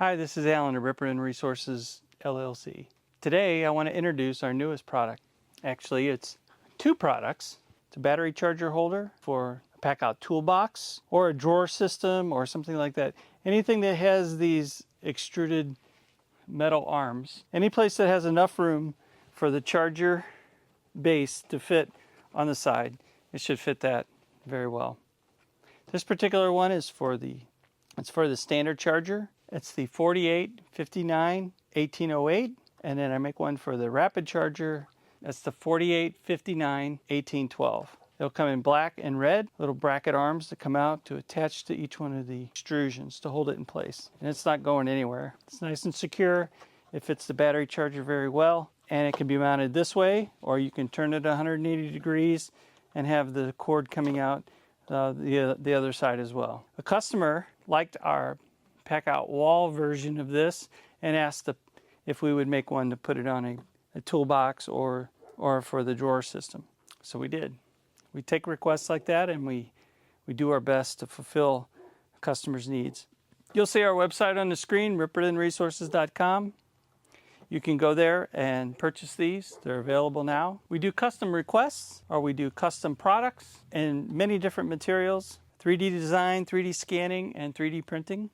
Hi, this is Alan of Rapid Resources LLC. Today I want to introduce our newest product. Actually, it's two products. It's a battery charger holder for a Packout Tool Box or a drawer system or something like that. Anything that has these extruded metal arms. Any place that has enough room for the charger base to fit on the side, it should fit that very well. This particular one is for the standard charger. It's the 4859 1808, and then I make one for the Rapid Charger. That's the 4859 1812. It'll come in black and red, little bracket arms that come out to attach to each one of the extrusions to hold it in place. And it's not going anywhere. It's nice and secure. It fits the battery charger very well, and it can be mounted this way, or you can turn it 180 degrees and have the cord coming out the other side as well. A customer liked our Packout wall version of this and asked if we would make one to put it on a toolbox or for the drawer system. So we did. We take requests like that, and we do our best to fulfill customers' needs. You'll see our website on the screen, rippertonresources.com. You can go there and purchase these. They're available now. We do custom requests, or we do custom products in many different materials, 3D design, 3D scanning, and 3D printing.